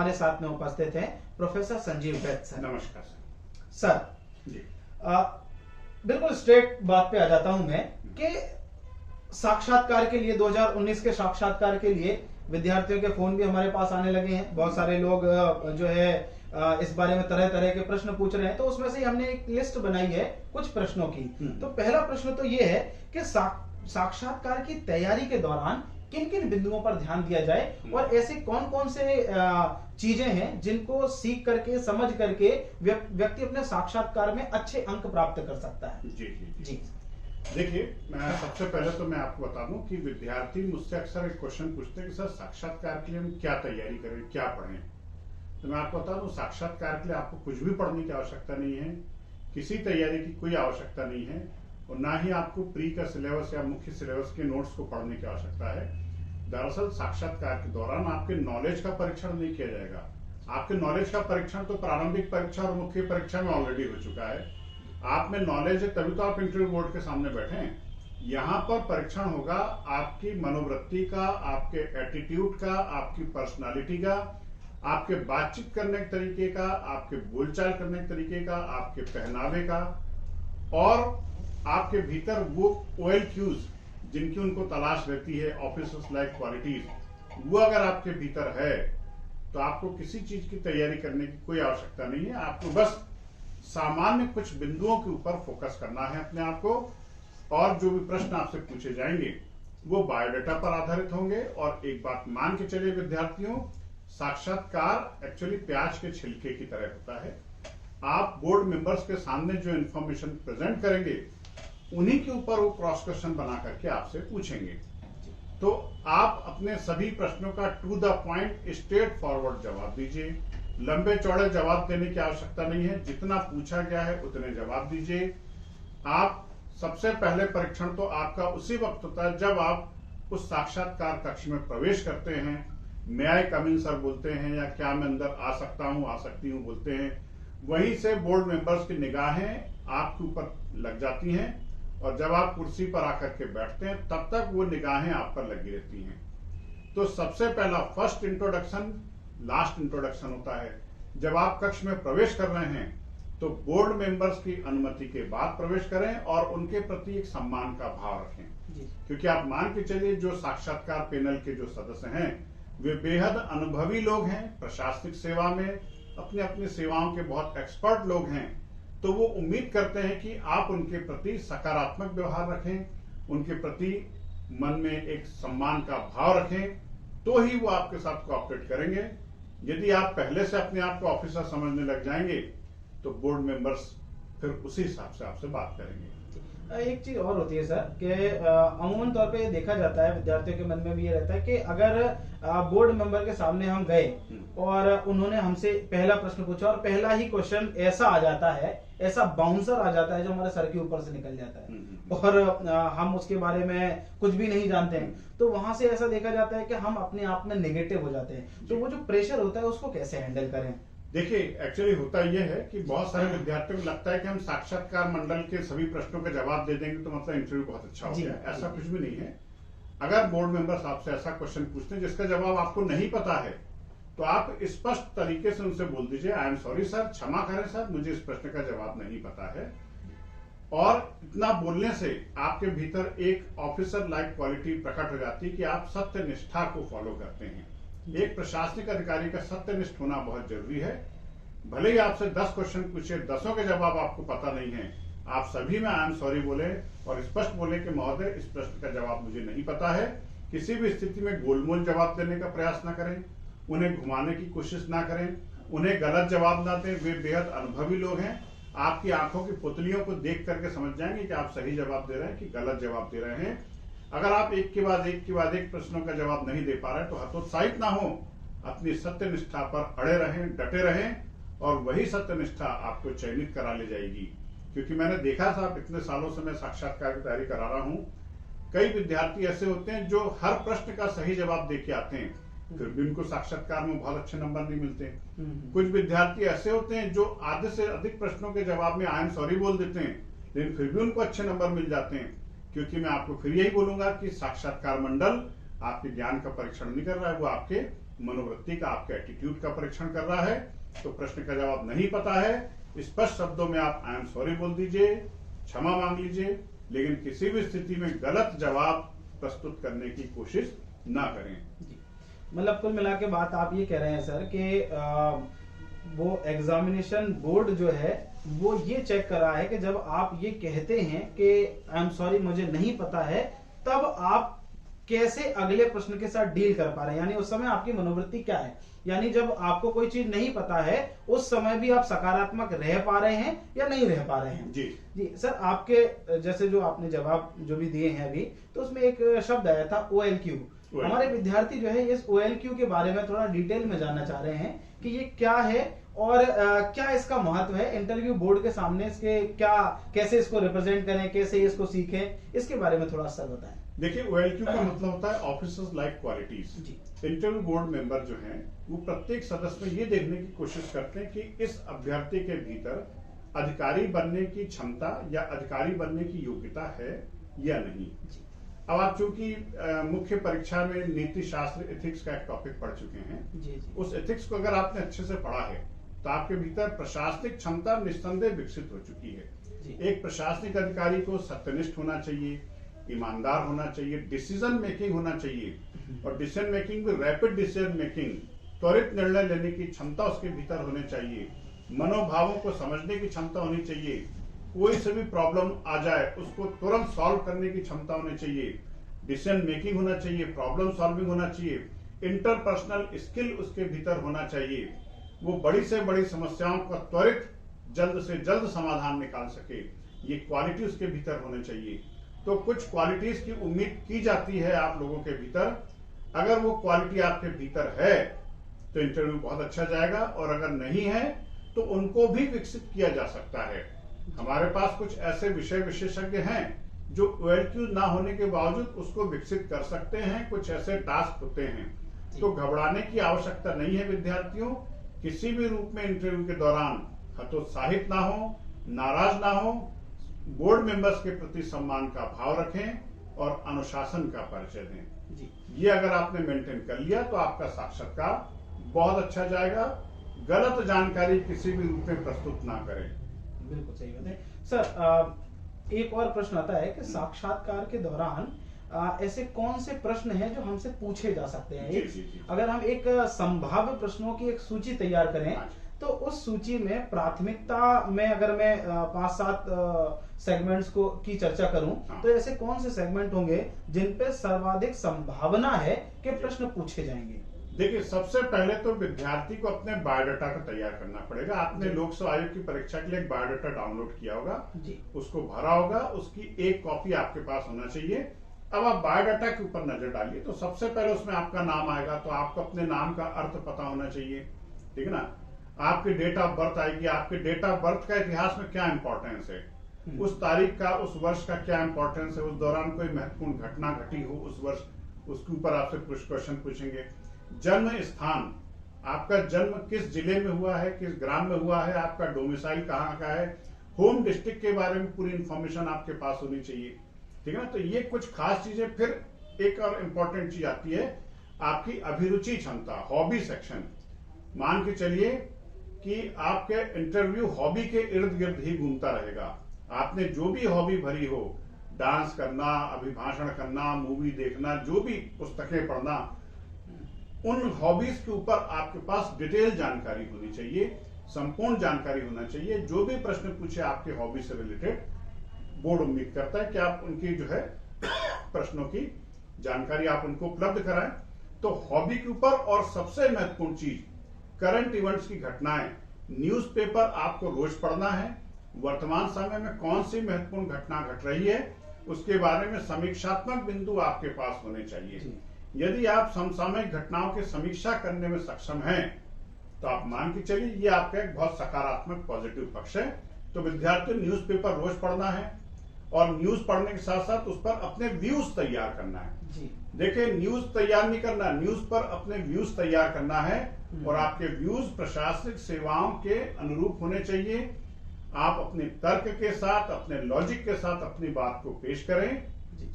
हमारे साथ में उपस्थित हैं प्रोफेसर संजीव वैद्य सर। नमस्कार सर। जी। बिल्कुल स्ट्रेट बात पे आ जाता हूं मैं कि साक्षात्कार के लिए 2019 के साक्षात्कार के लिए विद्यार्थियों के फोन भी हमारे पास आने लगे हैं। बहुत सारे लोग जो है इस बारे में तरह तरह के प्रश्न पूछ रहे हैं, तो उसमें से हमने एक लिस्ट बनाई है कुछ प्रश्नों की। तो पहला प्रश्न तो ये है कि साक्षात्कार की तैयारी के दौरान किन किन बिंदुओं पर ध्यान दिया जाए और ऐसे कौन कौन से चीजें हैं जिनको सीख करके समझ करके व्यक्ति अपने साक्षात्कार में अच्छे अंक प्राप्त कर सकता है। जी जी जी। देखिए, मैं सबसे पहले तो मैं आपको बता दूं कि विद्यार्थी मुझसे अक्सर एक क्वेश्चन पूछते हैं कि सर साक्षात्कार के लिए हम क्या तैयारी करें, क्या पढ़ें। तो मैं आपको बता दूं, साक्षात्कार के लिए आपको कुछ भी पढ़ने की आवश्यकता नहीं है, किसी तैयारी की कोई आवश्यकता नहीं है, और ना ही आपको प्री का सिलेबस या मुख्य सिलेबस के नोट्स को पढ़ने की आवश्यकता है। दरअसल साक्षात्कार के दौरान आपके नॉलेज का परीक्षण नहीं किया जाएगा। आपके नॉलेज का परीक्षण तो प्रारंभिक परीक्षा और मुख्य परीक्षा में ऑलरेडी हो चुका है। आप में नॉलेज है तभी तो आप इंटरव्यू बोर्ड के सामने बैठे हैं। यहाँ पर परीक्षण होगा आपकी मनोवृत्ति का, आपके एटीट्यूड का, आपकी पर्सनालिटी का, आपके बातचीत करने के तरीके का, आपके बोलचाल करने के तरीके का, आपके पहनावे का, और आपके भीतर वो OLQs जिनकी उनको तलाश रहती है, ऑफिसर्स लाइक क्वालिटीज, वो अगर आपके भीतर है तो आपको किसी चीज की तैयारी करने की कोई आवश्यकता नहीं है। आपको बस सामान्य कुछ बिंदुओं के ऊपर फोकस करना है अपने आप को, और जो भी प्रश्न आपसे पूछे जाएंगे वो बायोडाटा पर आधारित होंगे। और एक बात मान के चलिए विद्यार्थियों, साक्षात्कार एक्चुअली प्याज के छिलके की तरह होता है। आप बोर्ड मेंबर्स के सामने जो इंफॉर्मेशन प्रेजेंट करेंगे उन्हीं के ऊपर वो क्रॉस क्वेश्चन बना करके आपसे पूछेंगे। तो आप अपने सभी प्रश्नों का to the point straight forward जवाब दीजिए। लंबे चौड़े जवाब देने की आवश्यकता नहीं है, जितना पूछा गया है उतने जवाब दीजिए। आप सबसे पहले परीक्षण तो आपका उसी वक्त होता है जब आप उस साक्षात्कार कक्ष में प्रवेश करते हैं। मे आई कम इन सर बोलते हैं, या क्या मैं अंदर आ सकता हूं, आ सकती हूं बोलते हैं। वहीं से बोर्ड मेंबर्स की निगाहें आपके ऊपर लग जाती हैं, और जब आप कुर्सी पर आकर के बैठते हैं तब तक वो निगाहें आप पर लगी रहती हैं। तो सबसे पहला फर्स्ट इंट्रोडक्शन लास्ट इंट्रोडक्शन होता है। जब आप कक्ष में प्रवेश कर रहे हैं तो बोर्ड मेंबर्स की अनुमति के बाद प्रवेश करें और उनके प्रति एक सम्मान का भाव रखें, क्योंकि आप मान के चलिए जो साक्षात्कार पैनल के जो सदस्य हैं वे बेहद अनुभवी लोग हैं, प्रशासनिक सेवा में अपनी अपनी सेवाओं के बहुत एक्सपर्ट लोग हैं। तो वो उम्मीद करते हैं कि आप उनके प्रति सकारात्मक व्यवहार रखें, उनके प्रति मन में एक सम्मान का भाव रखें, तो ही वो आपके साथ कोऑपरेट करेंगे। यदि आप पहले से अपने आप को ऑफिसर समझने लग जाएंगे तो बोर्ड मेंबर्स फिर उसी हिसाब से आपसे बात करेंगे। एक चीज और होती है सर कि अमूमन तौर पे देखा जाता है, विद्यार्थियों के मन में भी ये रहता है कि अगर बोर्ड मेंबर के सामने हम गए और उन्होंने हमसे पहला प्रश्न पूछा और पहला ही क्वेश्चन ऐसा आ जाता है, ऐसा बाउंसर आ जाता है जो हमारे सर के ऊपर से निकल जाता है और हम उसके बारे में कुछ भी नहीं जानते हैं, तो वहां से ऐसा देखा जाता है कि हम अपने आप में नेगेटिव हो जाते हैं। तो वो जो प्रेशर होता है उसको कैसे हैंडल करें? देखिए, एक्चुअली होता यह है कि बहुत सारे विद्यार्थियों को लगता है कि हम साक्षात्कार मंडल के सभी प्रश्नों का जवाब दे देंगे तो मतलब इंटरव्यू बहुत अच्छा हो गया। ऐसा कुछ भी नहीं है। अगर बोर्ड मेंबर्स आपसे ऐसा क्वेश्चन पूछते हैं जिसका जवाब आपको नहीं पता है तो आप स्पष्ट तरीके से उनसे बोल दीजिए, आई एम सॉरी सर, क्षमा करें सर, मुझे इस प्रश्न का जवाब नहीं पता है। और इतना बोलने से आपके भीतर एक ऑफिसर लाइक क्वालिटी प्रकट हो जाती है कि आप सत्य निष्ठा को फॉलो करते हैं। एक प्रशासनिक अधिकारी का सत्यनिष्ठ होना बहुत जरूरी है। भले ही आपसे 10 क्वेश्चन पूछे, 10 के जवाब आपको पता नहीं है, आप सभी में आई एम सॉरी बोले और स्पष्ट बोले कि महोदय इस प्रश्न का जवाब मुझे नहीं पता है। किसी भी स्थिति में गोलमोल जवाब देने का प्रयास ना करें, उन्हें घुमाने की कोशिश ना करें, उन्हें गलत जवाब ना दें। वे बेहद अनुभवी लोग हैं, आपकी आंखों की पुतलियों को देख करके समझ जाएंगे कि आप सही जवाब दे रहे हैं कि गलत जवाब दे रहे हैं। अगर आप एक के बाद एक प्रश्नों का जवाब नहीं दे पा रहे तो हतोत्साहित ना हो, अपनी सत्यनिष्ठा पर अड़े रहें, डटे रहें, और वही सत्यनिष्ठा आपको चयनित करा ले जाएगी। क्योंकि मैंने देखा साहब, इतने सालों से मैं साक्षात्कार की तैयारी करा रहा हूं, कई विद्यार्थी ऐसे होते हैं जो हर प्रश्न का सही जवाब दे के आते हैं, फिर भी उनको साक्षात्कार में बहुत अच्छे नंबर नहीं मिलते। कुछ विद्यार्थी ऐसे होते हैं जो आधे से अधिक प्रश्नों के जवाब में आई एम सॉरी बोल देते हैं, लेकिन फिर भी उनको अच्छे नंबर मिल जाते हैं। क्योंकि मैं आपको फिर यही बोलूंगा कि साक्षात्कार मंडल आपके ज्ञान का परीक्षण नहीं कर रहा है, वो आपके मनोवृत्ति का, आपके एटीट्यूड का परीक्षण कर रहा है। तो प्रश्न का जवाब नहीं पता है, स्पष्ट शब्दों में आप आई एम सॉरी बोल दीजिए, क्षमा मांग लीजिए, लेकिन किसी भी स्थिति में गलत जवाब प्रस्तुत करने की कोशिश ना करें। मतलब कुल मिला के बात आप ये कह रहे हैं सर कि वो एग्जामिनेशन बोर्ड जो है वो ये चेक कर रहा है कि जब आप ये कहते हैं कि आई एम सॉरी मुझे नहीं पता है, तब आप कैसे अगले प्रश्न के साथ डील कर पा रहे हैं, यानी उस समय आपकी मनोवृत्ति क्या है। यानी जब आपको कोई चीज नहीं पता है उस समय भी आप सकारात्मक रह पा रहे हैं या नहीं रह पा रहे हैं। जी सर, आपके जैसे जो आपने जवाब जो भी दिए हैं अभी, तो उसमें एक शब्द आया था OLQ। हमारे विद्यार्थी जो है इस OLQ के बारे में थोड़ा डिटेल में जानना चाह रहे हैं कि ये क्या है और क्या इसका महत्व है इंटरव्यू बोर्ड के सामने, इसके क्या, कैसे इसको रिप्रेजेंट करें, कैसे इसको सीखें, इसके बारे में थोड़ा सर बताएं। देखिए, OLQ का मतलब होता है officers like qualities. Interview board member जो हैं वो प्रत्येक सदस्य में ये देखने की कोशिश करते हैं कि इस अभ्यर्थी के भीतर अधिकारी बनने की क्षमता या अधिकारी बनने की योग्यता है या नहीं। अब आप चूंकि मुख्य परीक्षा में नीति शास्त्र एथिक्स का एक टॉपिक पढ़ चुके हैं, उस एथिक्स को अगर आपने अच्छे से पढ़ा है तो आपके भीतर प्रशासनिक क्षमता निस्संदेह विकसित हो चुकी है। एक प्रशासनिक अधिकारी को सत्यनिष्ठ होना चाहिए, ईमानदार होना चाहिए, डिसीजन मेकिंग होना चाहिए, और डिसीजन मेकिंग भी रैपिड डिसीजन मेकिंग, त्वरित निर्णय लेने की क्षमता उसके भीतर होनी चाहिए, मनोभावों को समझने की क्षमता होनी चाहिए, कोई से भी प्रॉब्लम आ जाए उसको तुरंत सॉल्व करने की क्षमता होनी चाहिए, डिसीजन मेकिंग होना चाहिए, प्रॉब्लम सॉल्विंग होना चाहिए, इंटरपर्सनल स्किल उसके भीतर होना चाहिए, वो बड़ी से बड़ी समस्याओं का त्वरित जल्द से जल्द समाधान निकाल सके, ये क्वालिटी उसके भीतर होनी चाहिए। तो कुछ क्वालिटीज की उम्मीद की जाती है आप लोगों के भीतर, अगर वो क्वालिटी आपके भीतर है तो इंटरव्यू बहुत अच्छा जाएगा, और अगर नहीं है तो उनको भी विकसित किया जा सकता है। हमारे पास कुछ ऐसे विषय विशेषज्ञ हैं जो OLQ ना होने के बावजूद उसको विकसित कर सकते हैं, कुछ ऐसे टास्क होते हैं। तो घबराने की आवश्यकता नहीं है विद्यार्थियों, किसी भी रूप में इंटरव्यू के दौरान हतोत्साहित ना हो, नाराज ना हो, बोर्ड मेंबर्स के प्रति सम्मान का भाव रखें और अनुशासन का परिचय दें। ये अगर आपने मेंटेन कर लिया तो आपका साक्षात्कार बहुत अच्छा जाएगा। गलत जानकारी किसी भी रूप में प्रस्तुत ना करें। बिल्कुल सही बात है सर। एक और प्रश्न आता है कि साक्षात्कार के दौरान ऐसे कौन से प्रश्न हैं जो हमसे पूछे जा सकते हैं। अगर हम एक संभाव्य प्रश्नों की एक सूची तैयार करें तो उस सूची में प्राथमिकता में अगर मैं 5-7 सेगमेंट्स को की चर्चा करूं तो ऐसे कौन से सेगमेंट होंगे जिन पे सर्वाधिक संभावना है कि प्रश्न पूछे जाएंगे। देखिए, सबसे पहले तो विद्यार्थी को अपने बायोडाटा का तैयार करना पड़ेगा। आपने लोक सेवा आयोग की परीक्षा के लिए एक बायोडाटा डाउनलोड किया होगा, उसको भरा होगा, उसकी एक कॉपी आपके पास होना चाहिए। अब आप बायोडाटा के ऊपर नजर डालिए तो सबसे पहले उसमें आपका नाम आएगा, तो आपको अपने नाम का अर्थ पता होना चाहिए, ठीक है ना। आपकी डेट ऑफ बर्थ आएगी, आपके डेट ऑफ बर्थ का इतिहास में क्या इंपॉर्टेंस है, उस तारीख का, उस वर्ष का क्या इंपॉर्टेंस है, उस दौरान कोई महत्वपूर्ण घटना घटी हो उस वर्ष, उसके ऊपर आपसे कुछ क्वेश्चन पूछेंगे। जन्म स्थान, आपका जन्म किस जिले में हुआ है, किस ग्राम में हुआ है, आपका डोमिसाइल कहाँ का है, होम डिस्ट्रिक्ट के बारे में पूरी इंफॉर्मेशन आपके पास होनी चाहिए, ठीक है ना। तो ये कुछ खास चीजें। फिर एक और इम्पोर्टेंट चीज आती है आपकी अभिरुचि क्षमता, हॉबी सेक्शन। मान के चलिए कि आपके इंटरव्यू हॉबी के इर्द गिर्द ही घूमता रहेगा। आपने जो भी हॉबी भरी हो, डांस करना, अभिभाषण करना, मूवी देखना, जो भी पुस्तकें पढ़ना, उन हॉबीज के ऊपर आपके पास डिटेल जानकारी होनी चाहिए, संपूर्ण जानकारी होना चाहिए। जो भी प्रश्न पूछे आपके हॉबी से रिलेटेड, बोर्ड उम्मीद करता है कि आप उनकी जो है प्रश्नों की जानकारी आप उनको उपलब्ध कराएं। तो हॉबी के ऊपर, और सबसे महत्वपूर्ण चीज करंट इवेंट्स की घटनाएं, न्यूज़पेपर आपको रोज पढ़ना है। वर्तमान समय में कौन सी महत्वपूर्ण घटना घट रही है उसके बारे में समीक्षात्मक बिंदु आपके पास होने चाहिए। यदि आप समसामयिक घटनाओं की समीक्षा करने में सक्षम हैं तो आप मान के चलिए ये आपका एक बहुत सकारात्मक पॉजिटिव पक्ष है। तो विद्यार्थी न्यूज़पेपर रोज पढ़ना है, और न्यूज पढ़ने के साथ साथ उस पर अपने व्यूज तैयार करना है। देखिए, न्यूज तैयार नहीं करना, न्यूज पर अपने व्यूज तैयार करना है, और आपके व्यूज प्रशासनिक सेवाओं के अनुरूप होने चाहिए। आप अपने तर्क के साथ, अपने लॉजिक के साथ अपनी बात को पेश करें,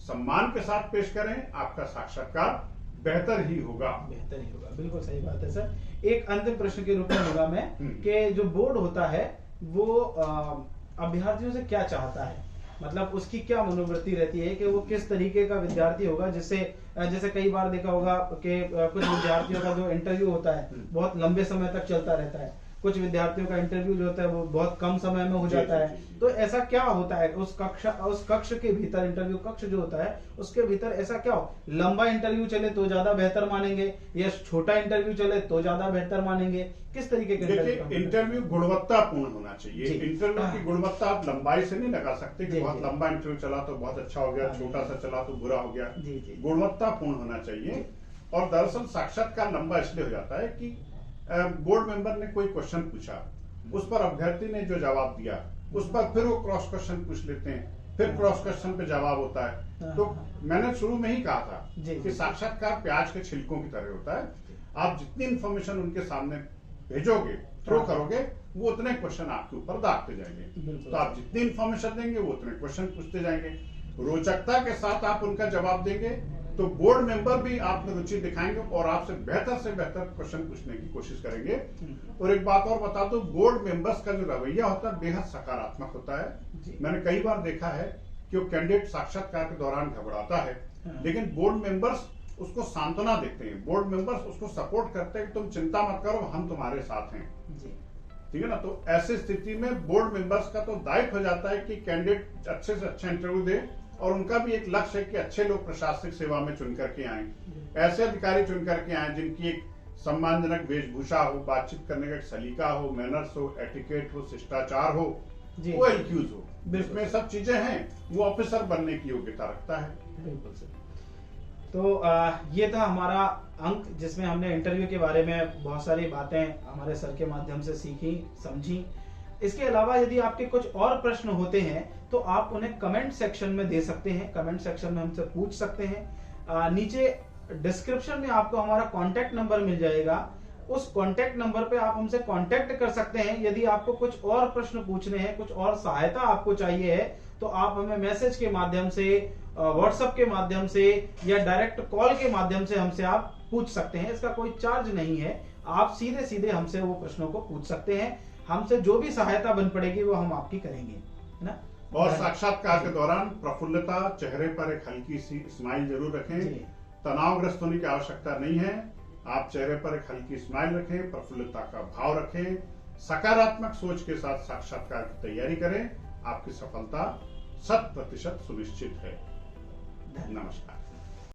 सम्मान के साथ पेश करें, आपका साक्षात्कार बेहतर ही होगा। बिल्कुल सही बात है सर। एक अंतिम प्रश्न के रूप में होगा मैं कि जो बोर्ड होता है वो अभ्यर्थियों से क्या चाहता है, मतलब उसकी क्या मनोवृत्ति रहती है कि वो किस तरीके का विद्यार्थी होगा, जिससे जैसे कई बार देखा होगा कि कुछ विद्यार्थियों का जो इंटरव्यू होता है बहुत लंबे समय तक चलता रहता है, कुछ विद्यार्थियों का इंटरव्यू जो होता है वो बहुत कम समय में हो जाता है। तो ऐसा क्या होता है उस कक्ष के भीतर, इंटरव्यू कक्ष जो होता है उसके भीतर ऐसा क्या हो, लंबा इंटरव्यू चले तो ज्यादा बेहतर मानेंगे या छोटा इंटरव्यू चले तो ज्यादा बेहतर मानेंगे, किस तरीके के इंटरव्यू गुणवत्तापूर्ण होना चाहिए। इंटरव्यू की गुणवत्ता आप लंबाई से नहीं लगा सकते कि बहुत लंबा इंटरव्यू चला तो बहुत अच्छा हो गया, छोटा सा चला तो बुरा हो गया। गुणवत्तापूर्ण होना चाहिए। और दरअसल साक्षात्कार लंबा इसलिए हो जाता है कि बोर्ड मेंबर ने कोई क्वेश्चन पूछा, उस पर अभ्यर्थी ने जो जवाब दिया उस पर फिर वो क्रॉस क्वेश्चन पूछ लेते हैं, फिर क्रॉस क्वेश्चन पे जवाब होता है। तो मैंने शुरू में ही कहा था कि साक्षात्कार प्याज के छिलकों की तरह होता है। आप जितनी इंफॉर्मेशन उनके सामने भेजोगे, थ्रो करोगे, वो उतने क्वेश्चन आपके ऊपर दागते जाएंगे। तो आप जितनी इंफॉर्मेशन देंगे वो उतने क्वेश्चन पूछते जाएंगे। रोचकता के साथ आप उनका जवाब देंगे तो बोर्ड मेंबर भी आप में रुचि दिखाएंगे और आपसे बेहतर क्वेश्चन पूछने की कोशिश करेंगे। और एक बात और बता दो, बोर्ड मेंबर्स का जो रवैया होता है बेहद सकारात्मक होता है। मैंने कई बार देखा है कि वो कैंडिडेट साक्षात्कार के दौरान घबराता है, लेकिन बोर्ड मेंबर्स उसको सांत्वना देते हैं, बोर्ड मेंबर्स उसको सपोर्ट करते हैं कि तुम चिंता मत करो, हम तुम्हारे साथ हैं। ठीक है ना। तो ऐसी स्थिति में बोर्ड मेंबर्स का तो दायित्व हो जाता है कि कैंडिडेट अच्छे से अच्छा इंटरव्यू दे, और उनका भी एक लक्ष्य है कि अच्छे लोग प्रशासनिक सेवा में चुन करके आए, ऐसे अधिकारी चुन करके आए जिनकी एक सम्मानजनक वेशभूषा हो, बातचीत करने का एक सलीका हो, मैनर्स हो, एटिकेट हो, शिष्टाचार हो, वो एलक्यूज हो, इसमें सब चीजें हैं, वो ऑफिसर बनने की योग्यता रखता है। बिल्कुल सर। तो ये था हमारा अंक जिसमें हमने इंटरव्यू के बारे में बहुत सारी बातें हमारे सर के माध्यम से सीखी, समझी। इसके अलावा यदि आपके कुछ और प्रश्न होते हैं तो आप उन्हें कमेंट सेक्शन में दे सकते हैं, कमेंट सेक्शन में हमसे पूछ सकते हैं। नीचे डिस्क्रिप्शन में आपको हमारा कांटेक्ट नंबर मिल जाएगा, उस कांटेक्ट नंबर पे आप हमसे कांटेक्ट कर सकते हैं। यदि आपको कुछ और प्रश्न पूछने हैं, कुछ और सहायता आपको चाहिए है तो आप हमें मैसेज के माध्यम से, व्हाट्सएप के माध्यम से या डायरेक्ट कॉल के माध्यम से हमसे आप पूछ सकते हैं। इसका कोई चार्ज नहीं है, आप सीधे सीधे हमसे वो प्रश्नों को पूछ सकते हैं। हमसे जो भी सहायता बन पड़ेगी वो हम आपकी करेंगे, है ना। और साक्षात्कार के दौरान प्रफुल्लता, चेहरे पर एक हल्की सी स्माइल जरूर रखें। तनावग्रस्त होने की आवश्यकता नहीं है, आप चेहरे पर एक हल्की स्माइल रखें, प्रफुल्लता का भाव रखें, सकारात्मक सोच के साथ साक्षात्कार की तैयारी करें। आपकी सफलता 100% सुनिश्चित है। नमस्कार।